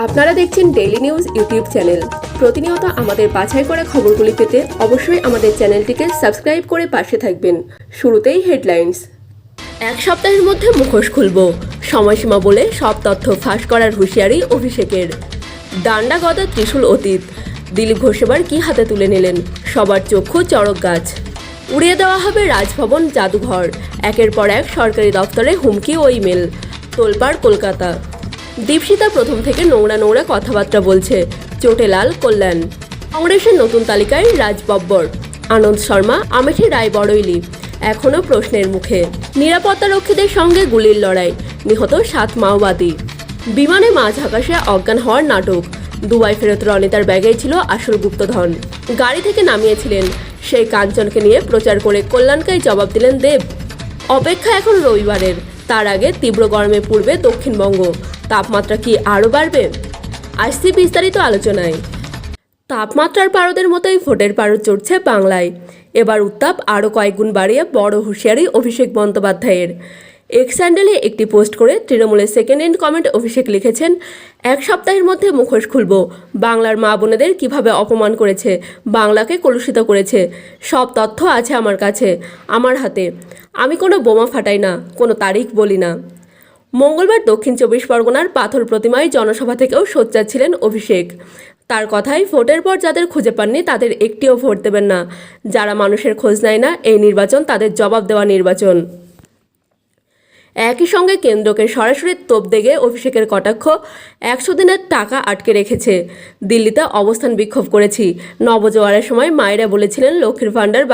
আপনারা দেখছেন daily news YouTube channel. প্রতিনিয়ত আমাদের বাছাই করা খবরগুলি পেতে অবশ্যই আমাদের চ্যানেলটিকে সাবস্ক্রাইব করে পাশে থাকবেন। শুরুতেই হেডলাইন্স। এক সপ্তাহের মধ্যে মুখোশ খুলব, সময়সীমা বলে সব তথ্য ফাঁস করার হুঁশিয়ারি অভিষেকের। ডান্ডা গদা ত্রিশূল অতীত, দিলীপ ঘোষ এবার কি হাতে তুলে নিলেন, সবার চক্ষু চড়ক গাছ। উড়িয়ে দেওয়া হবে রাজভবন জাদুঘর, একের পর এক সরকারি দপ্তরে হুমকি ও ইমেল। তোলপাড় কলকাতা। দীপশিতা প্রথম থেকে নোংরা নোংরা কথাবার্তা বলছে, চোটে লাল কল্যাণ। কংগ্রেসের নতুন তালিকায় রাজ বব্বর, আনন্দ শর্মা, আমেঠি রায় বড়ইলি এখনও প্রশ্নের মুখে। নিরাপত্তারক্ষীদের সঙ্গে গুলির লড়াই, নিহত 7 মাওবাদী। বিমানে মাঝ আকাশে অজ্ঞান হওয়ার নাটক, দুবাই ফেরত রনিতার ব্যাগেই ছিল আসল গুপ্তধন। গাড়ি থেকে নামিয়েছিলেন, সেই কাঞ্চনকে নিয়ে প্রচার করে কল্যাণকেই জবাব দিলেন দেব। অপেক্ষা এখন রবিবারের, তার আগে তীব্র গরমে পূর্বে দক্ষিণবঙ্গ। তাপমাত্রা কি আরও বাড়বে? আসছি বিস্তারিত আলোচনায়। তাপমাত্রার পারদের মতোই ভোটের পারদ চড়ছে বাংলায়। এবার উত্তাপ আরও কয়েকগুণ বাড়িয়ে বড় হুঁশিয়ারি অভিষেক বন্দ্যোপাধ্যায়ের। এক্স হ্যান্ডেলে একটি পোস্ট করে তৃণমূলের সেকেন্ড হ্যান্ড কমেন্ট অভিষেক লিখেছেন, এক সপ্তাহের মধ্যে মুখোশ খুলব, বাংলার মা বোনেদের কীভাবে অপমান করেছে, বাংলাকে কলুষিত করেছে, সব তথ্য আছে আমার কাছে, আমার হাতে। আমি কোনো বোমা ফাটাই না, কোনো তারিখ বলি না। মঙ্গলবার দক্ষিণ 24 পরগনার পাথর প্রতিমায় জনসভা থেকেও সোচ্চার ছিলেন অভিষেক। তার কথায়, ভোটের পর যাদের খুঁজে পাননি তাদের একটিও ভোট দেবেন না। যারা মানুষের খোঁজ নেয় না, এই নির্বাচন তাদের জবাব দেওয়া নির্বাচন। একই সঙ্গে কেন্দ্রকে সরাসরি তোপ দেগে অভিষেকের কটাক্ষ, 100 দিনের টাকা আটকে রেখেছে। দিল্লিতে অবস্থান বিক্ষোভ করেছি, নবজোয়ারের সময় মায়েরা বলেছিলেন লক্ষ্মীর ভাণ্ডার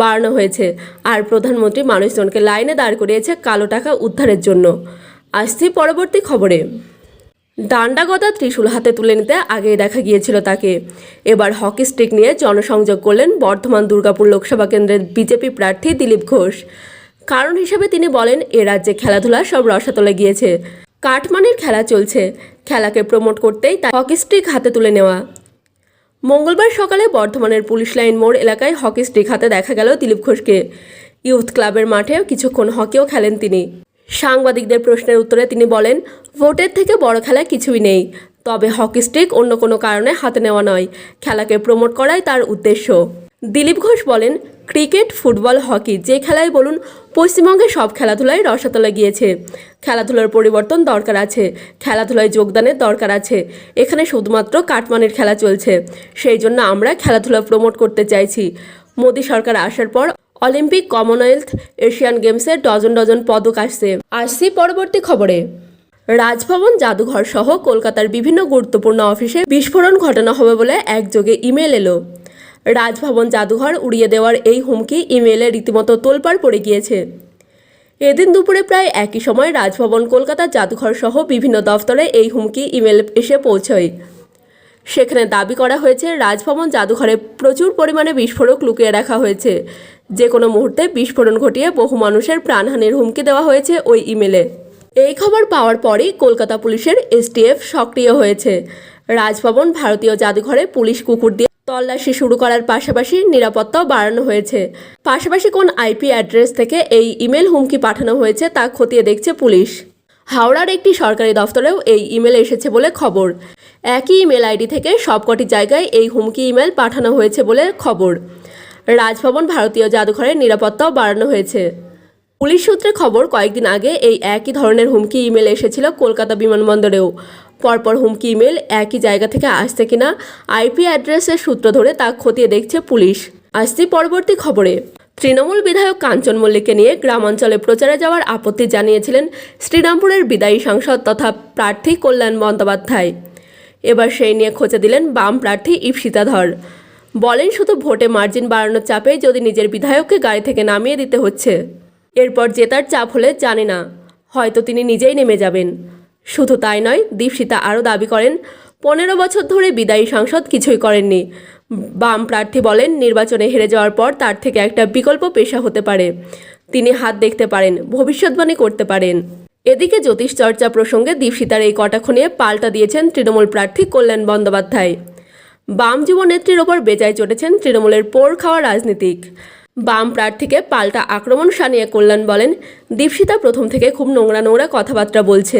বাড়ানো হয়েছে, আর প্রধানমন্ত্রী মানুষজনকে লাইনে দাঁড় করিয়েছে কালো টাকা উদ্ধারের জন্য। আসছি পরবর্তী খবরে। ডান্ডা গদা ত্রিশূল হাতে তুলে নিতে আগেই দেখা গিয়েছিল তাকে। এবার হকি স্টিক নিয়ে জনসংযোগ করলেন বর্ধমান দুর্গাপুর লোকসভা কেন্দ্রের বিজেপি প্রার্থী দিলীপ ঘোষ। কারণ হিসেবে তিনি বলেন, এ রাজ্যে খেলাধুলা সব রসাতলে গিয়েছে, কাটমানির খেলা চলছে, খেলাকে প্রমোট করতেই তাই হকি স্টিক হাতে তুলে নেওয়া। মঙ্গলবার সকালে বর্ধমানের পুলিশ লাইন মোড় এলাকায় হকি স্টিক হাতে দেখা গেল দিলীপ ঘোষকে। ইউথ ক্লাবের মাঠেও কিছুক্ষণ হকিও খেলেন তিনি। সাংবাদিকদের প্রশ্নের উত্তরে তিনি বলেন, ভোটের থেকে বড় খেলা কিছুই নেই, তবে হকি স্টিক অন্য কোনো কারণে হাতে নেওয়া নয়, খেলাকে প্রমোট করাই তার উদ্দেশ্য। দিলীপ ঘোষ বলেন, ক্রিকেট, ফুটবল, হকি যে খেলাই বলুন, পশ্চিমবঙ্গে সব খেলাধুলায় রসাতলে গিয়েছে। খেলাধুলার পরিবর্তন দরকার আছে, খেলাধুলায় যোগদানের দরকার আছে। এখানে শুধুমাত্র কাটমানির খেলা চলছে, সেই জন্য আমরা খেলাধুলা প্রমোট করতে চাইছি। মোদী সরকার আসার পর অলিম্পিক, কমনওয়েলথ, এশিয়ান গেমসে ডজন ডজন পদক আসছি পরবর্তী খবরে। রাজভবন জাদুঘর সহ কলকাতার বিভিন্ন গুরুত্বপূর্ণ অফিসে বিস্ফোরণ ঘটানো হবে বলে একযোগে ইমেল এলো। রাজভবন জাদুঘর উড়িয়ে দেওয়ার এই হুমকি ইমেলে রীতিমতো তোলপাড় পড়ে গিয়েছে। এদিন দুপুরে প্রায় একই সময় রাজভবন, কলকাতার জাদুঘর সহ বিভিন্ন দফতরে এই হুমকি ইমেল এসে পৌঁছয়। সেখানে দাবি করা হয়েছে, রাজভবন জাদুঘরে প্রচুর পরিমাণে বিস্ফোরক লুকিয়ে রাখা হয়েছে। যে কোনো মুহূর্তে বিস্ফোরণ ঘটিয়ে বহু মানুষের প্রাণহানির হুমকি দেওয়া হয়েছে ওই ইমেলে। এই খবর পাওয়ার পরই কলকাতা পুলিশের এসটিএফ সক্রিয় হয়েছে। রাজভবন, ভারতীয় জাদুঘরে পুলিশ কুকুর দিয়ে তল্লাশি শুরু করার পাশাপাশি নিরাপত্তাও বাড়ানো হয়েছে। পাশাপাশি কোন আইপি অ্যাড্রেস থেকে এই ইমেল হুমকি পাঠানো হয়েছে তা খতিয়ে দেখছে পুলিশ। হাওড়ার একটি সরকারি দফতরেও এই ইমেল এসেছে বলে খবর। একই ইমেল আইডি থেকে সবকটি জায়গায় এই হুমকি ইমেল পাঠানো হয়েছে বলে খবর। রাজভবন, ভারতীয় জাদুঘরের নিরাপত্তাও বাড়ানো হয়েছে। পুলিশ সূত্রে খবর, কয়েকদিন আগে এই একই ধরনের হুমকি ইমেল এসেছিল কলকাতা বিমানবন্দরেও। পরপর হুমকি ইমেল একই জায়গা থেকে আসছে কিনা আইপি অ্যাড্রেসের সূত্র ধরে তা খতিয়ে দেখছে পুলিশ। আসছি পরবর্তী খবরে। তৃণমূল বিধায়ক কাঞ্চন মল্লিককে নিয়ে গ্রামাঞ্চলে প্রচারে যাওয়ার আপত্তি জানিয়েছিলেন শ্রীরামপুরের বিদায়ী সাংসদ তথা প্রার্থী কল্যাণ বন্দ্যোপাধ্যায়। এবার সেই নিয়ে খোঁচা দিলেন বাম প্রার্থী ঈপ্সিতা ধর। বলেন, শুধু ভোটে মার্জিন বাড়ানোর চাপে যদি নিজের বিধায়ককে গাড়ি থেকে নামিয়ে দিতে হচ্ছে, এরপর জেতার চাপ হলে জানি না, হয়তো তিনি নিজেই নেমে যাবেন। শুধু তাই নয়, দীপশিতা আরও দাবি করেন, 15 বছর ধরে বিদায়ী সাংসদ কিছুই করেননি। বাম প্রার্থী বলেন, নির্বাচনে হেরে যাওয়ার পর তার থেকে একটা বিকল্প পেশা হতে পারে। তিনি হাত দেখতে পারেন, ভবিষ্যৎবাণী করতে পারেন। এদিকে জ্যোতিষ চর্চা প্রসঙ্গে দীপশিতার এই কটাক্ষ নিয়ে পাল্টা দিয়েছেন তৃণমূল প্রার্থী কল্যাণ বন্দ্যোপাধ্যায়। বাম যুব নেত্রীর ওপর বেজায় চটেছেন তৃণমূলের পোড় খাওয়া রাজনীতিক। বাম প্রার্থীকে পাল্টা আক্রমণ শানিয়ে কল্যাণ বলেন, দীপশিতা প্রথম থেকে খুব নোংরা নোংরা কথাবার্তা বলছে,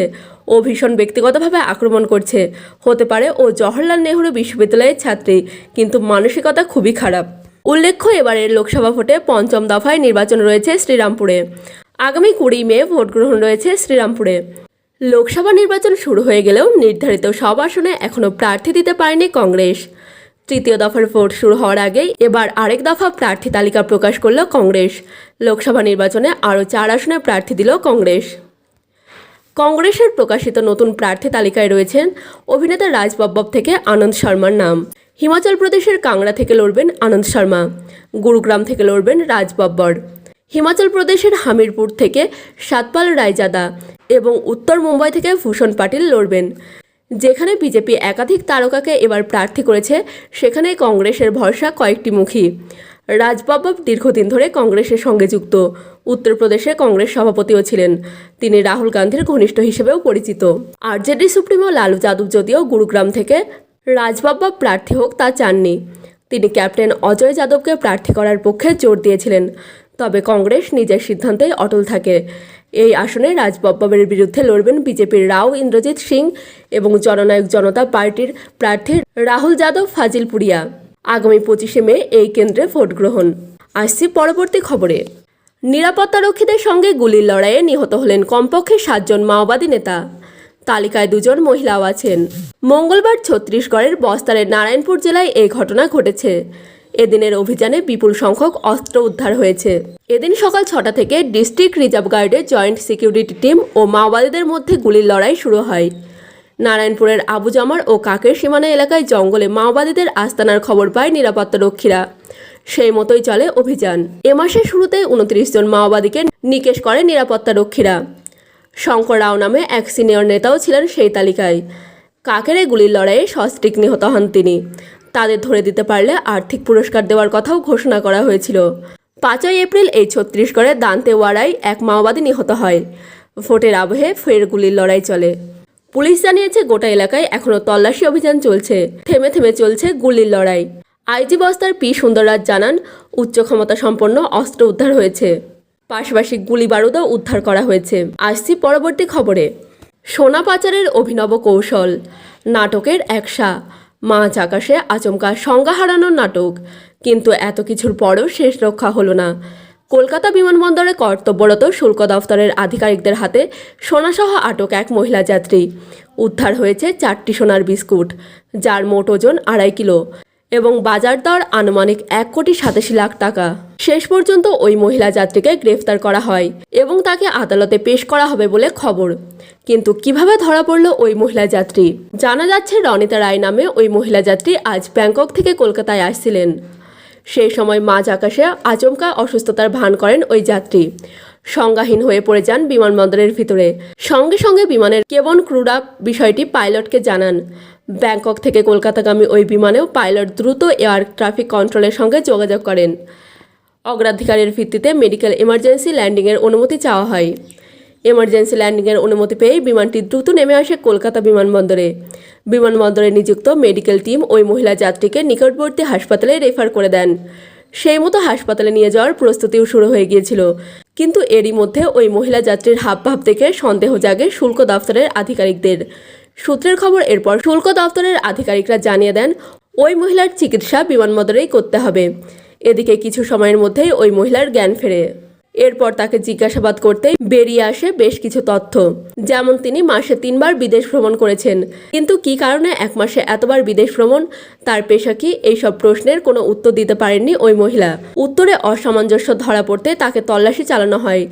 ও ভীষণ ব্যক্তিগতভাবে আক্রমণ করছে। হতে পারে ও জওহরলাল নেহরু বিশ্ববিদ্যালয়ের ছাত্রী, কিন্তু মানসিকতা খুবই খারাপ। উল্লেখ্য, এবারের লোকসভা ভোটে পঞ্চম দফায় নির্বাচন রয়েছে শ্রীরামপুরে। আগামী 20 মে ভোট গ্রহণ রয়েছে শ্রীরামপুরে। লোকসভা নির্বাচন শুরু হয়ে গেলেও নির্ধারিত সব আসনে এখনও প্রার্থী দিতে পারেনি কংগ্রেস। তৃতীয় দফার ভোট শুরু হওয়ার আগেই এবার আরেক দফা প্রার্থী তালিকা প্রকাশ করল কংগ্রেস। লোকসভা নির্বাচনে আরও 4 আসনে প্রার্থী দিল কংগ্রেস। কংগ্রেসের প্রকাশিত নতুন প্রার্থী তালিকায় রয়েছেন অভিনেতা রাজ বব্বর থেকে আনন্দ শর্মার নাম। হিমাচল প্রদেশের কাংড়া থেকে লড়বেন আনন্দ শর্মা। গুরুগ্রাম থেকে লড়বেন রাজ বব্বর। হিমাচল প্রদেশের হামিরপুর থেকে সাতপাল রায়জাদা এবং উত্তর মুম্বাই থেকে ভূষণ পাটিল লড়বেন। যেখানে বিজেপি একাধিক তারকাকে এবার প্রার্থী করেছে, সেখানে কংগ্রেসের ভরসা কয়েকটি মুখী। রাজ বব্বর দীর্ঘদিন ধরে কংগ্রেসের সঙ্গে যুক্ত। উত্তরপ্রদেশে কংগ্রেস সভাপতিও ছিলেন। তিনি রাহুল গান্ধীর ঘনিষ্ঠ হিসেবেও পরিচিত। আরজেডি সুপ্রিমো লালু যাদব যদিও গুরুগ্রাম থেকে রাজ বব্বর প্রার্থী হোক তা চাননি। তিনি ক্যাপ্টেন অজয় যাদবকে প্রার্থী করার পক্ষে জোর দিয়েছিলেন। তবে কংগ্রেস নিজের সিদ্ধান্তেই অটল থাকে। এই আসনে রাজ বব্বরের বিরুদ্ধে লড়বেন বিজেপির রাও ইন্দ্রজিৎ সিং এবং জননায়ক জনতা পার্টির প্রার্থী রাহুল যাদব ফাজিলপুরিয়া। আগামী 25 মে এই কেন্দ্রে ভোট গ্রহণ। আসছি পরবর্তী খবরে। নিরাপত্তারক্ষীদের সঙ্গে গুলির লড়াইয়ে নিহত হলেন কমপক্ষে 7 জন মাওবাদী নেতা। তালিকায় 2 জন মহিলাও আছেন। মঙ্গলবার ছত্তিশগড়ের বস্তারের নারায়ণপুর জেলায় এই ঘটনা ঘটেছে। এদিনের অভিযানে বিপুল সংখ্যক অস্ত্র উদ্ধার হয়েছে। এদিন সকাল 6টা থেকে ডিস্ট্রিক্ট রিজার্ভ গার্ডের জয়েন্ট সিকিউরিটি টিম ও মাওবাদীদের মধ্যে গুলির লড়াই শুরু হয়। নারায়ণপুরের আবুজামার ও কাকের সীমানা এলাকায় জঙ্গলে মাওবাদীদের আস্তানার খবর পায় নিরাপত্তারক্ষীরা। সেই মতোই চলে অভিযান। এ মাসের শুরুতে 29 জন মাওবাদীকে নিকেশ করে নিরাপত্তারক্ষীরা। শঙ্কর রাও নামে এক সিনিয়র নেতাও ছিলেন সেই তালিকায়। কাকের গুলির লড়াইয়ে সস্ত্রীক নিহত হন তিনি। তাদের ধরে দিতে পারলে আর্থিক পুরস্কার দেওয়ার কথাও ঘোষণা করা হয়েছিল। 5 এপ্রিল এই ছত্তিশগড়ের দান্তেওয়াড়ায় এক মাওবাদী নিহত হয়। ভোটের আবহে ফের গুলির লড়াই চলে। পুলিশ জানিয়েছে গোটা এলাকায় এখনও তল্লাশি অভিযান চলছে। থেমে থেমে চলছে গুলির লড়াই। আইজি বস্তার পি সুন্দররাজ জানান, উচ্চ ক্ষমতা সম্পন্ন অস্ত্র উদ্ধার হয়েছে। পাশাপাশি গুলি বারুদও উদ্ধার করা হয়েছে। আসছি পরবর্তী খবরে। সোনা পাচারের অভিনব কৌশল, নাটকের একশা। মাঝ আকাশে আচমকা সংজ্ঞা হারানোর নাটক। কিন্তু এত কিছুর পরও শেষ রক্ষা হলো না। কলকাতা বিমানবন্দরে কর্তব্যরত শুল্ক দফতরের আধিকারিকদের হাতে সোনাসহ আটক এক মহিলা যাত্রী। উদ্ধার হয়েছে 4টি সোনার বিস্কুট, যার মোট ওজন 2.5 কিলো এবং বাজার দর আনুমানিক 1,87,00,000 টাকা। শেষ পর্যন্ত ওই মহিলা যাত্রীকে গ্রেফতার করা হয় এবং তাকে আদালতে পেশ করা হবে বলে খবর। কিন্তু কিভাবে ধরা পড়ল ওই মহিলা যাত্রী? জানা যাচ্ছে, রনিতা রায় নামে ওই মহিলা যাত্রী আজ ব্যাংকক থেকে কলকাতায় আসছিলেন। সেই সময় মাঝ আকাশে আচমকা অসুস্থতার ভান করেন ওই যাত্রী। সংজ্ঞাহীন হয়ে পড়ে যান বিমানবন্দরের ভিতরে। সঙ্গে সঙ্গে বিমানের কেবন ক্রুরা বিষয়টি পাইলটকে জানান। ব্যাংকক থেকে কলকাতাগামী ওই বিমানেও পাইলট দ্রুত এয়ার ট্রাফিক কন্ট্রোলের সঙ্গে যোগাযোগ করেন। অগ্রাধিকারের ভিত্তিতে মেডিকেল এমার্জেন্সি ল্যান্ডিংয়ের অনুমতি চাওয়া হয়। এমার্জেন্সি ল্যান্ডিংয়ের অনুমতি পেয়ে বিমানটি দ্রুত নেমে আসে কলকাতা বিমানবন্দরে। বিমানবন্দরে নিযুক্ত মেডিকেল টিম ওই মহিলা যাত্রীকে নিকটবর্তী হাসপাতালে রেফার করে দেন। সেই মতো হাসপাতালে নিয়ে যাওয়ার প্রস্তুতিও শুরু হয়ে গিয়েছিল। কিন্তু এরই মধ্যে ওই মহিলা যাত্রীর হাবভাব দেখে সন্দেহ জাগে শুল্ক দফতরের আধিকারিকদের। সূত্রের খবর, এরপর শুল্ক দফতরের আধিকারিকরা জানিয়ে দেন ওই মহিলার চিকিৎসা বিমানবন্দরেই করতে হবে। এদিকে কিছু সময়ের মধ্যেই ওই মহিলার জ্ঞান ফেরে। এরপর তাকে জিজ্ঞাসাবাদ করতেই বেরিয়ে আসে বেশ কিছু তথ্য, যেমন তিনি মাসে 3 বার বিদেশ ভ্রমণ করেছেন। কিন্তু কী কারণে 1 মাসে এতবার বিদেশ ভ্রমণ, তার পেশা কি, এইসব প্রশ্নের কোনো উত্তর দিতে পারেননি ওই মহিলা। উত্তরে অসামঞ্জস্য ধরা পড়তে তাকে তল্লাশি চালানো হয়,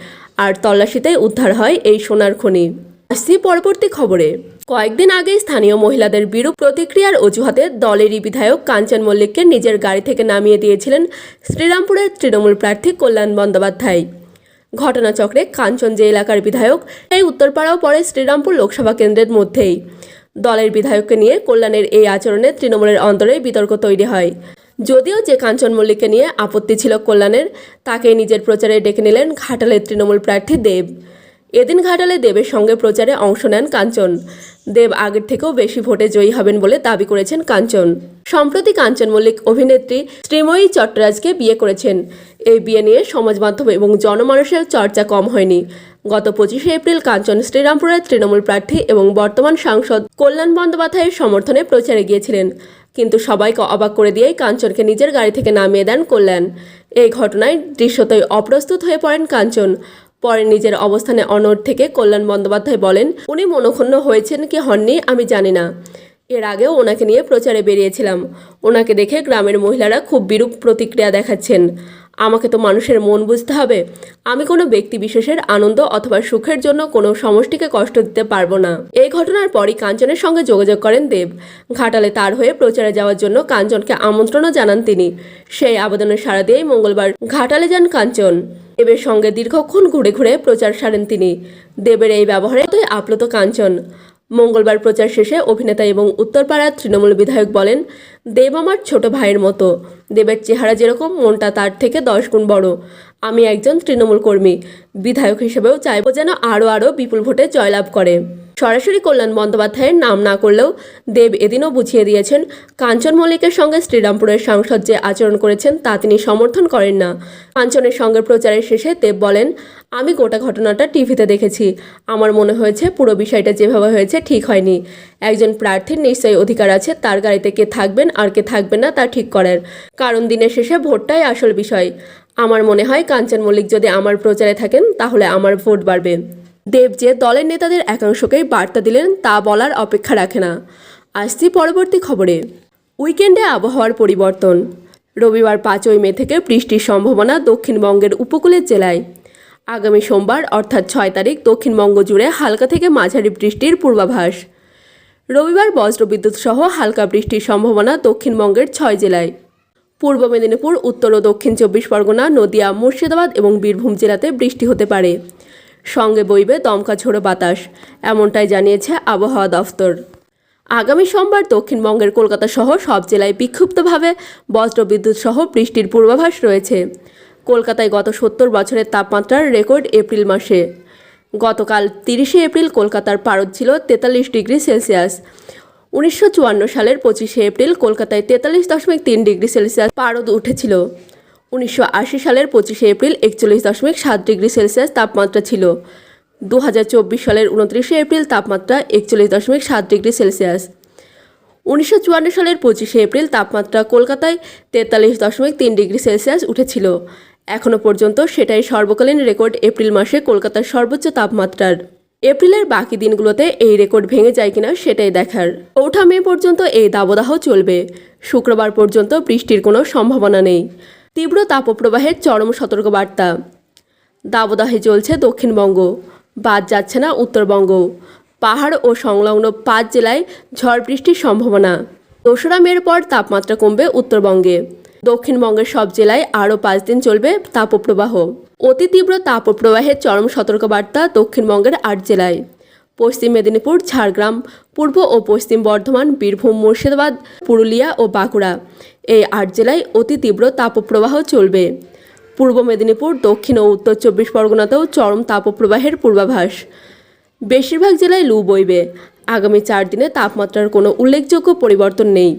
আর তল্লাশিতেই উদ্ধার হয় এই সোনার খনি। আসছি পরবর্তী খবরে। কয়েকদিন আগে স্থানীয় মহিলাদের বিরূপ প্রতিক্রিয়ার অজুহাতে দলেরই বিধায়ক কাঞ্চন মল্লিককে নিজের গাড়ি থেকে নামিয়ে দিয়েছিলেন শ্রীরামপুরের তৃণমূল প্রার্থী কল্যাণ বন্দ্যোপাধ্যায়। ঘটনাচক্রে কাঞ্চন যে এলাকার বিধায়ক, এই উত্তরপাড়াও পড়ে শ্রীরামপুর লোকসভা কেন্দ্রের মধ্যেই। দলের বিধায়ককে নিয়ে কল্যাণের এই আচরণে তৃণমূলের অন্তরে বিতর্ক তৈরি হয়। যদিও যে কাঞ্চন মল্লিককে নিয়ে আপত্তি ছিল কল্যাণের, তাকে নিজের প্রচারে ডেকে নিলেন ঘাটালের তৃণমূল প্রার্থী দেব। এদিন ঘাটালে দেবের সঙ্গে প্রচারে অংশ নেন কাঞ্চন। দেব আগের থেকেও বেশি ভোটে জয়ী হবেন বলে দাবি করেছেন কাঞ্চন। সম্প্রতি কাঞ্চন মল্লিক অভিনেত্রী শ্রীময়ী চট্টরাজকে বিয়ে করেছেন। এই বিয়ে নিয়ে সমাজ মাধ্যম এবং জনমানুষের চর্চা কম হয়নি। গত 25শে এপ্রিল কাঞ্চন শ্রীরামপুরের তৃণমূল প্রার্থী এবং বর্তমান সাংসদ কল্যাণ বন্দ্যোপাধ্যায়ের সমর্থনে প্রচারে গিয়েছিলেন, কিন্তু সবাইকে অবাক করে দিয়েই কাঞ্চনকে নিজের গাড়ি থেকে নামিয়ে দেন কল্যাণ। এই ঘটনায় দৃশ্যতই অপ্রস্তুত হয়ে পড়েন কাঞ্চন। পরে নিজের অবস্থানে অনড় থেকে কল্যাণ বন্দ্যোপাধ্যায় বলেন, উনি মনক্ষুণ্ণ হয়েছেন কি হননি আমি জানি না। এর আগেও ওনাকে নিয়ে প্রচারে বেরিয়েছিলাম। ওনাকে দেখে গ্রামের মহিলারা খুব বিরূপ প্রতিক্রিয়া দেখাচ্ছেন। আমাকে তো মানুষের মন বুঝতে হবে। আমি কোনো ব্যক্তি বিশেষের আনন্দ অথবা সুখের জন্য কোনো সমষ্টিকে কষ্ট দিতে পারবো না। এই ঘটনার পরই কাঞ্চনের সঙ্গে যোগাযোগ করেন দেব। ঘাটালে তার হয়ে প্রচারে যাওয়ার জন্য কাঞ্চনকে আমন্ত্রণও জানান তিনি। সেই আবেদনের সাড়া দিয়েই মঙ্গলবার ঘাটালে যান কাঞ্চন। দেবের সঙ্গে দীর্ঘক্ষণ ঘুরে ঘুরে প্রচার সারেন তিনি। দেবের এই ব্যবহারে আপ্লুত কাঞ্চন। মঙ্গলবার প্রচার শেষে অভিনেতা এবং উত্তরপাড়ার তৃণমূল বিধায়ক বলেন, দেব আমার ছোট ভাইয়ের মতো। দেবের চেহারা যেরকম, মনটা তার থেকে 10 গুণ বড়। আমি একজন তৃণমূল কর্মী, বিধায়ক হিসেবেও চাইব যেন আরও বিপুল ভোটে জয়লাভ করে। সরাসরি কল্যাণ বন্দ্যোপাধ্যায়ের নাম না করলেও দেব এদিনও বুঝিয়ে দিয়েছেন, কাঞ্চন মল্লিকের সঙ্গে শ্রীরামপুরের সাংসদ যে আচরণ করেছেন তা তিনি সমর্থন করেন না। কাঞ্চনের সঙ্গে প্রচারের শেষে দেব বলেন, আমি গোটা ঘটনাটা টিভিতে দেখেছি। আমার মনে হয়েছে পুরো বিষয়টা যেভাবে হয়েছে ঠিক হয়নি। একজন প্রার্থীর নিশ্চয়ই অধিকার আছে তার গাড়িতে কে থাকবেন আর কে থাকবেন না তা ঠিক করার, কারণ দিনের শেষে ভোটটাই আসল বিষয়। আমার মনে হয় কাঞ্চন মল্লিক যদি আমার প্রচারে থাকেন তাহলে আমার ভোট বাড়বে। দেব যে দলের নেতাদের একাংশকেই বার্তা দিলেন তা বলার অপেক্ষা রাখে না। আসছি পরবর্তী খবরে। উইকেন্ডে আবহাওয়ার পরিবর্তন। রবিবার 5ই মে থেকে বৃষ্টির সম্ভাবনা দক্ষিণবঙ্গের উপকূলের জেলায়। আগামী সোমবার অর্থাৎ 6 তারিখ দক্ষিণবঙ্গ জুড়ে হালকা থেকে মাঝারি বৃষ্টির পূর্বাভাস। রবিবার বজ্রবিদ্যুৎ সহ হালকা বৃষ্টির সম্ভাবনা দক্ষিণবঙ্গের 6 জেলায়। পূর্ব মেদিনীপুর, উত্তর ও দক্ষিণ 24 পরগনা, নদিয়া, মুর্শিদাবাদ এবং বীরভূম জেলাতে বৃষ্টি হতে পারে। সঙ্গে বইবে দমকা ঝোড়ো বাতাস, এমনটাই জানিয়েছে আবহাওয়া দফতর। আগামী সোমবার দক্ষিণবঙ্গের কলকাতা সহ সব জেলায় বিক্ষিপ্তভাবে বজ্রবিদ্যুৎ সহ বৃষ্টির পূর্বাভাস রয়েছে। কলকাতায় গত 70 বছরের তাপমাত্রার রেকর্ড এপ্রিল মাসে। গতকাল 30শে এপ্রিল কলকাতার পারদ ছিল 43 ডিগ্রি সেলসিয়াস। 1954 সালের 25শে এপ্রিল কলকাতায় 43.3 ডিগ্রি সেলসিয়াস পারদ উঠেছিল। 1980 সালের 25শে এপ্রিল 41.7 ডিগ্রি সেলসিয়াস তাপমাত্রা ছিল। 2024 সালের 29শে এপ্রিল তাপমাত্রা 41.7 ডিগ্রি সেলসিয়াস। 1954 সালের 25শে এপ্রিল তাপমাত্রা কলকাতায় 43.3 ডিগ্রি সেলসিয়াস উঠেছিল। এখনও পর্যন্ত সেটাই সর্বকালীন রেকর্ড এপ্রিল মাসে কলকাতার সর্বোচ্চ তাপমাত্রার। এপ্রিলের বাকি দিনগুলোতে এই রেকর্ড ভেঙে যায় কিনা সেটাই দেখার। 4 মে পর্যন্ত এই দাবদাহ চলবে। শুক্রবার পর্যন্ত বৃষ্টির কোনো সম্ভাবনা নেই। তীব্র তাপপ্রবাহের চরম সতর্কবার্তা। দাবদাহে চলছে দক্ষিণবঙ্গ, বাদ যাচ্ছে না উত্তরবঙ্গ। পাহাড় ও সংলগ্ন 5 জেলায় ঝড় বৃষ্টির সম্ভাবনা। 2রা মের পর তাপমাত্রা কমবে উত্তরবঙ্গে। দক্ষিণবঙ্গের সব জেলায় আরও 5 দিন চলবে তাপপ্রবাহ। অতি তীব্র তাপপ্রবাহের চরম সতর্কবার্তা দক্ষিণবঙ্গের 8 জেলায়। পশ্চিম মেদিনীপুর, ঝাড়গ্রাম, পূর্ব ও পশ্চিম বর্ধমান, বীরভূম, মুর্শিদাবাদ, পুরুলিয়া ও বাঁকুড়া, এই 8 জেলায় অতি তীব্র তাপপ্রবাহ চলবে। পূর্ব মেদিনীপুর, দক্ষিণ ও উত্তর 24 পরগনাতেও চরম তাপপ্রবাহের পূর্বাভাস। বেশিরভাগ জেলায় লু বইবে। আগামী 4 দিনে তাপমাত্রার কোনো উল্লেখযোগ্য পরিবর্তন নেই।